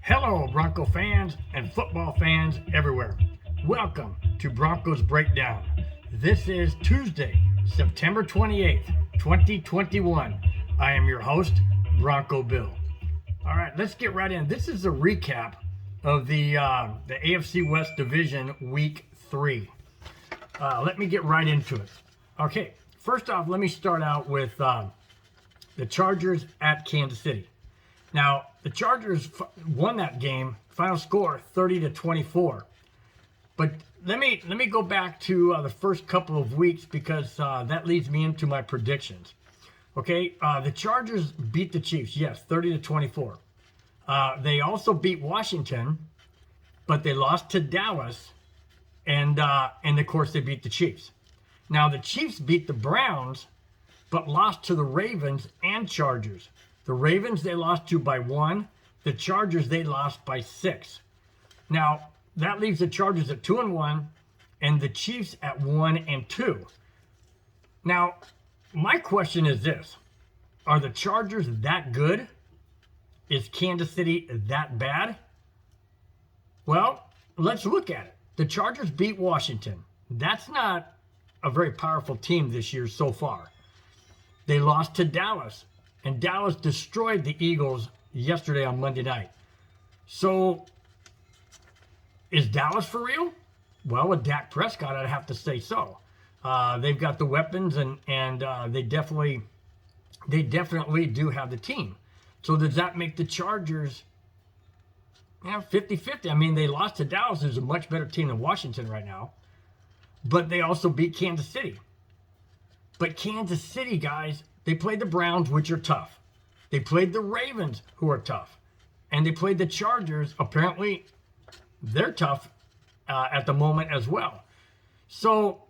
Hello, Bronco fans and football fans everywhere. Welcome to Broncos Breakdown. This is Tuesday, September 28th, 2021. I am your host, Bronco Bill. All right, let's get right in. This is a recap of the AFC West Division Week 3. Let me get right into it. Okay, first off, let me start out with the Chargers at Kansas City. Now, the Chargers won that game, final score 30-24. But let me go back to the first couple of weeks because that leads me into my predictions. Okay, the Chargers beat the Chiefs, yes, 30-24. They also beat Washington, but they lost to Dallas, and of course they beat the Chiefs. Now the Chiefs beat the Browns, but lost to the Ravens and Chargers. The Ravens they lost to by 1. The Chargers they lost by 6. Now that leaves the Chargers at 2-1, and the Chiefs at 1-2. Now my question is this: are the Chargers that good? Is Kansas City that bad? Well, let's look at it. The Chargers beat Washington. That's not a very powerful team this year so far. They lost to Dallas, and Dallas destroyed the Eagles yesterday on Monday night. So, is Dallas for real? Well, with Dak Prescott, I'd have to say so. They've got the weapons, and they definitely do have the team. So does that make the Chargers 50-50? I mean, they lost to Dallas, who's a much better team than Washington right now. But they also beat Kansas City. But Kansas City, guys, they played the Browns, which are tough. They played the Ravens, who are tough. And they played the Chargers. Apparently, they're tough at the moment as well. So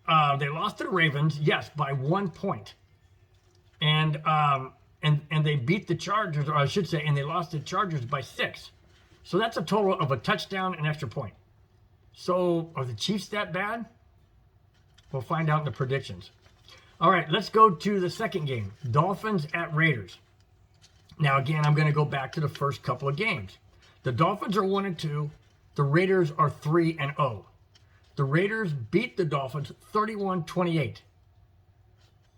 they lost to the Ravens, yes, by 1 point. And they beat the Chargers, or I should say, and they lost the Chargers by 6. So that's a total of a touchdown and extra point. So are the Chiefs that bad? We'll find out in the predictions. All right, let's go to the second game, Dolphins at Raiders. Now, again, I'm going to go back to the first couple of games. The Dolphins are 1-2. The Raiders are 3-0. The Raiders beat the Dolphins 31-28.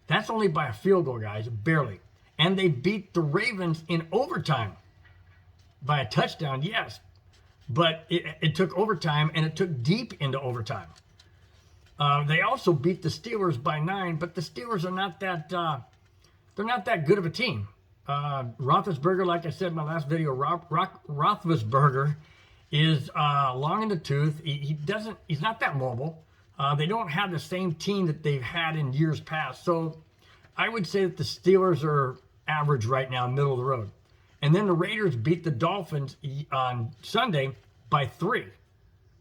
That's only by a field goal, guys, barely. And they beat the Ravens in overtime by a touchdown, yes. But it took overtime, and it took deep into overtime. They also beat the Steelers by 9, but the Steelers are not that they're not that good of a team. Roethlisberger, like I said in my last video, Roethlisberger is long in the tooth. He's not that mobile. They don't have the same team that they've had in years past. So I would say that the Steelers are average right now, middle of the road. And then the Raiders beat the Dolphins on Sunday by 3.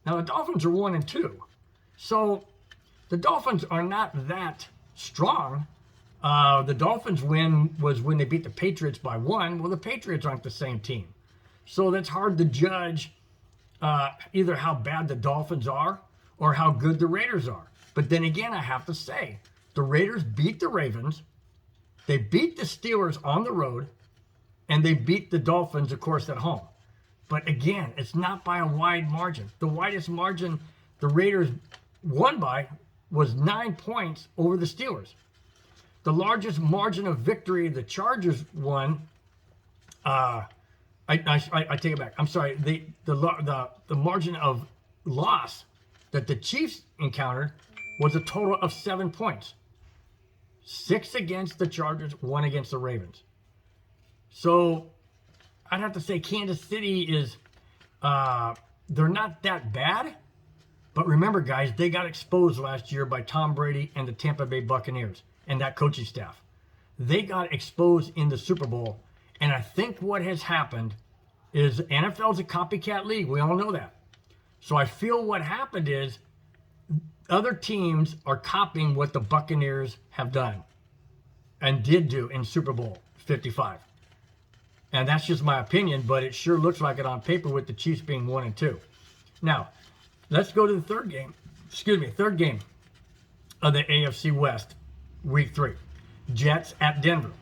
Now the Dolphins are 1-2. So the Dolphins are not that strong. The Dolphins win was when they beat the Patriots by 1. Well, the Patriots aren't the same team. So that's hard to judge either how bad the Dolphins are or how good the Raiders are. But then again, I have to say, the Raiders beat the Ravens. They beat the Steelers on the road. And they beat the Dolphins, of course, at home. But again, it's not by a wide margin. The widest margin the Raiders won by was 9 points over the Steelers. The largest margin of victory the Chargers won, I take it back. I'm sorry. The margin of loss that the Chiefs encountered was a total of 7 points. 6 against the Chargers, 1 against the Ravens. So I'd have to say Kansas City is, they're not that bad. But remember, guys, they got exposed last year by Tom Brady and the Tampa Bay Buccaneers and that coaching staff. They got exposed in the Super Bowl. And I think what has happened is NFL's a copycat league. We all know that. So I feel what happened is other teams are copying what the Buccaneers have done and did do in Super Bowl 55. And that's just my opinion, but it sure looks like it on paper with the Chiefs being 1-2. Now, let's go to the third game of the AFC West, Week 3. Jets at Denver.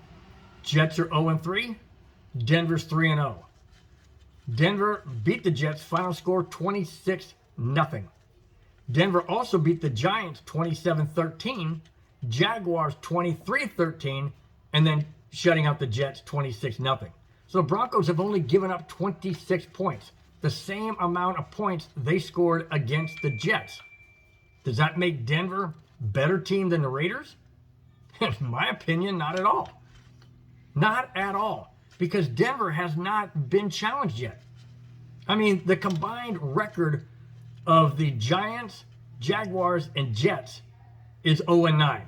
Jets are 0-3. Denver's 3-0. Denver beat the Jets, final score 26-0. Denver also beat the Giants 27-13, Jaguars 23-13, and then shutting out the Jets 26-0. So the Broncos have only given up 26 points, the same amount of points they scored against the Jets. Does that make Denver a better team than the Raiders? In my opinion, not at all. Not at all. Because Denver has not been challenged yet. I mean, the combined record of the Giants, Jaguars, and Jets is 0-9.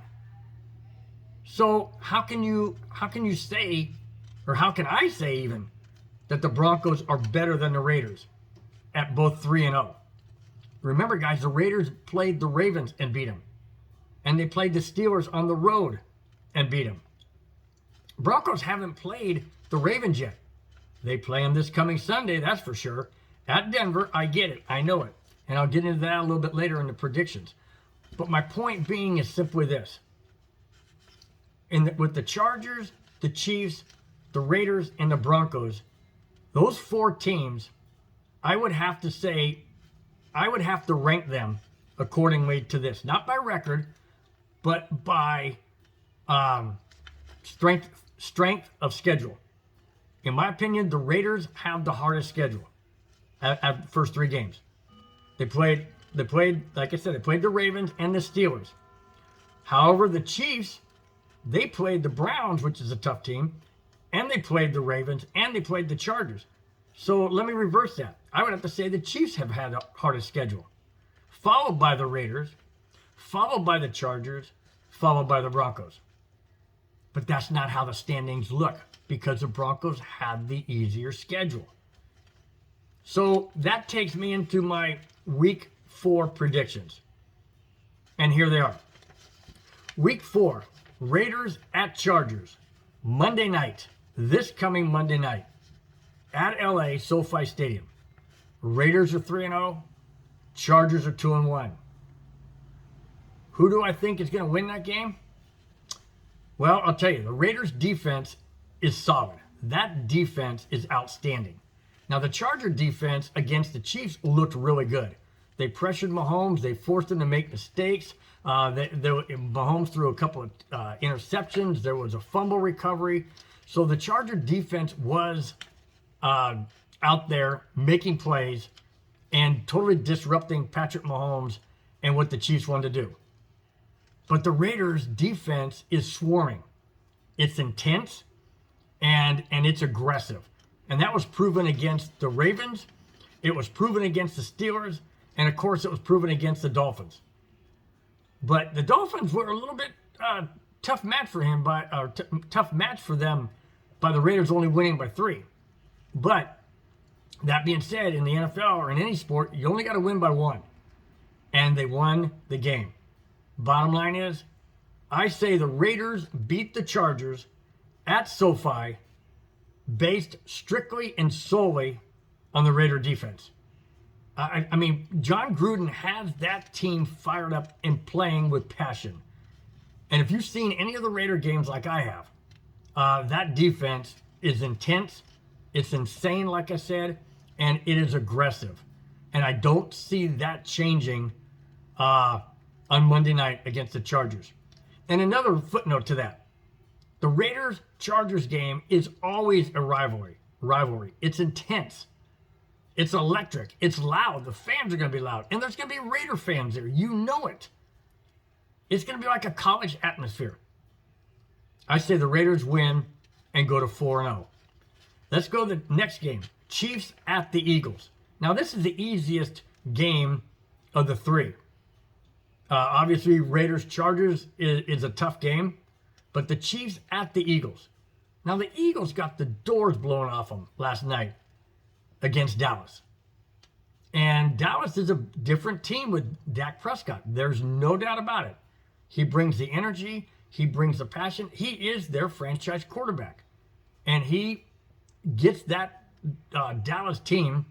So how can you say, or how can I say even, that the Broncos are better than the Raiders at both 3-0? Remember, guys, the Raiders played the Ravens and beat them. And they played the Steelers on the road and beat them. Broncos haven't played the Ravens yet. They play them this coming Sunday, that's for sure. At Denver, I get it. I know it. And I'll get into that a little bit later in the predictions. But my point being is simply this. With the Chargers, the Chiefs, the Raiders, and the Broncos, those four teams, I would have to rank them accordingly to this. Not by record, but by strength of schedule. In my opinion, the Raiders have the hardest schedule at the first three games. They played, like I said, they played the Ravens and the Steelers. However, the Chiefs, they played the Browns, which is a tough team, and they played the Ravens, and they played the Chargers. So let me reverse that. I would have to say the Chiefs have had the hardest schedule, followed by the Raiders, followed by the Chargers, followed by the Broncos. But that's not how the standings look, because the Broncos had the easier schedule. So that takes me into my Week 4 predictions. And here they are. Week 4, Raiders at Chargers. Monday night, this coming Monday night, at LA, SoFi Stadium. Raiders are 3-0. Chargers are 2-1. Who do I think is going to win that game? Well, I'll tell you, the Raiders' defense is solid. That defense is outstanding. Now, the Charger defense against the Chiefs looked really good. They pressured Mahomes. They forced him to make mistakes. Mahomes threw a couple of interceptions. There was a fumble recovery. So the Charger defense was out there making plays and totally disrupting Patrick Mahomes and what the Chiefs wanted to do. But the Raiders' defense is swarming. It's intense and it's aggressive. And that was proven against the Ravens. It was proven against the Steelers. And, of course, it was proven against the Dolphins. But the Dolphins were a little bit tough match for them by the Raiders only winning by 3. But that being said, in the NFL or in any sport, you only got to win by 1. And they won the game. Bottom line is, I say the Raiders beat the Chargers at SoFi based strictly and solely on the Raider defense. I mean, John Gruden has that team fired up and playing with passion. And if you've seen any of the Raider games like I have, that defense is intense. It's insane, like I said, and it is aggressive. And I don't see that changing on Monday night against the Chargers. And another footnote to that. The Raiders-Chargers game is always a rivalry. It's intense. It's electric. It's loud. The fans are going to be loud. And there's going to be Raider fans there. You know it. It's going to be like a college atmosphere. I say the Raiders win and go to 4-0. Let's go to the next game. Chiefs at the Eagles. Now, this is the easiest game of the 3. Obviously, Raiders-Chargers is a tough game. But the Chiefs at the Eagles. Now, the Eagles got the doors blown off them last night against Dallas. And Dallas is a different team with Dak Prescott. There's no doubt about it. He brings the energy. He brings the passion. He is their franchise quarterback. And he gets that Dallas team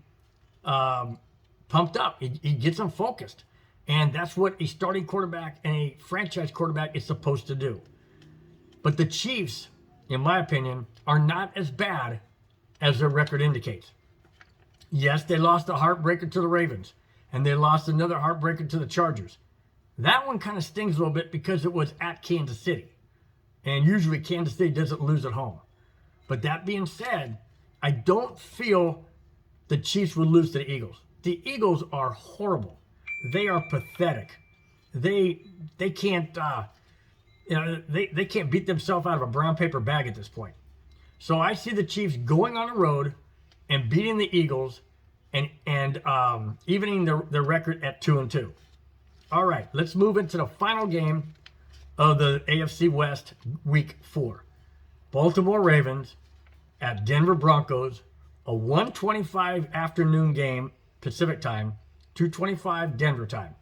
pumped up. He gets them focused. And that's what a starting quarterback and a franchise quarterback is supposed to do. But the Chiefs, in my opinion, are not as bad as their record indicates. Yes, they lost a heartbreaker to the Ravens, and they lost another heartbreaker to the Chargers. That one kind of stings a little bit because it was at Kansas City. And usually Kansas City doesn't lose at home. But that being said, I don't feel the Chiefs would lose to the Eagles. The Eagles are horrible. They are pathetic. They can't they can't beat themselves out of a brown paper bag at this point. So I see the Chiefs going on the road and beating the Eagles and evening their record at 2-2. All right, let's move into the final game of the AFC West Week 4. Baltimore Ravens at Denver Broncos, a 1:25 afternoon game Pacific time, 2:25 Denver time.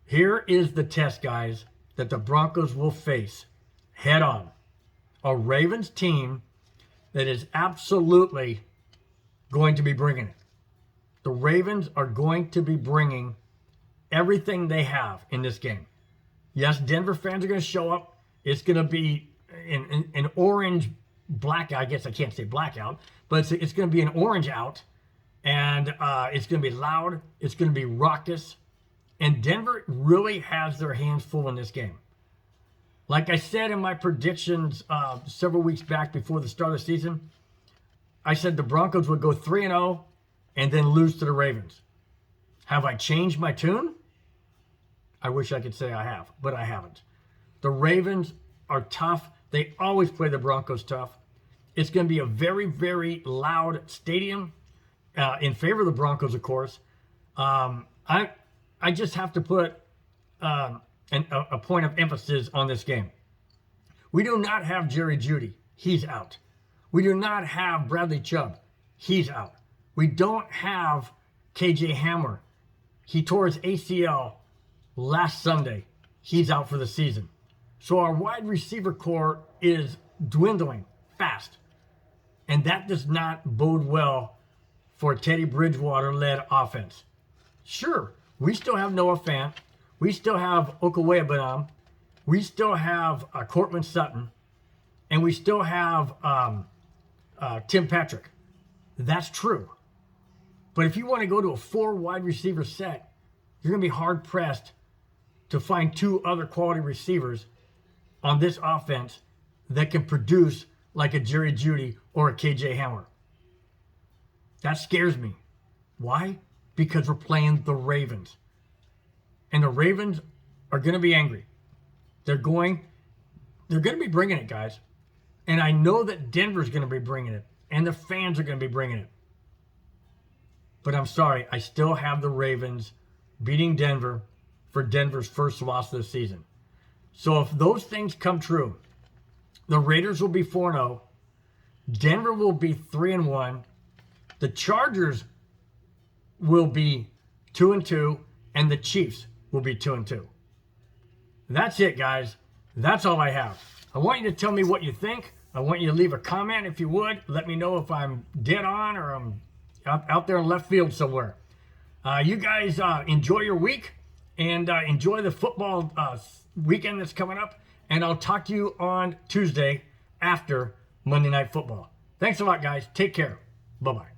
Here is the test, guys, that the Broncos will face head on. A Ravens team that is absolutely going to be bringing it. The Ravens are going to be bringing everything they have in this game. Yes, Denver fans are going to show up. It's going to be an orange blackout. I guess I can't say blackout, but it's going to be an orange out. And it's going to be loud. It's going to be raucous. And Denver really has their hands full in this game. Like I said in my predictions several weeks back before the start of the season, I said the Broncos would go 3-0 and then lose to the Ravens. Have I changed my tune? I wish I could say I have, but I haven't. The Ravens are tough. They always play the Broncos tough. It's going to be a very, very loud stadium in favor of the Broncos, of course. I just have to put a point of emphasis on this game. We do not have Jerry Jeudy. He's out. We do not have Bradley Chubb. He's out. We don't have KJ Hamler. He tore his ACL last Sunday. He's out for the season. So our wide receiver core is dwindling fast. And that does not bode well for a Teddy Bridgewater-led offense. Sure, we still have Noah Fant. We still have Okoye-Benam. We still have Cortland Sutton. And we still have Tim Patrick. That's true. But if you want to go to a 4 wide receiver set, you're going to be hard-pressed to find 2 other quality receivers on this offense that can produce like a Jerry Jeudy or a KJ Hamler. That scares me. Why? Because we're playing the Ravens. And the Ravens are going to be angry. They're going to be bringing it, guys. And I know that Denver's going to be bringing it. And the fans are going to be bringing it. But I'm sorry, I still have the Ravens beating Denver for Denver's first loss of the season. So if those things come true, the Raiders will be 4-0. Denver will be 3-1. The Chargers will be 2-2. And the Chiefs will be 2-2. That's it, guys. That's all I have. I want you to tell me what you think. I want you to leave a comment if you would. Let me know if I'm dead on or I'm out there in left field somewhere. You guys enjoy your week and enjoy the football weekend that's coming up. And I'll talk to you on Tuesday after Monday Night Football. Thanks a lot, guys. Take care. Bye-bye.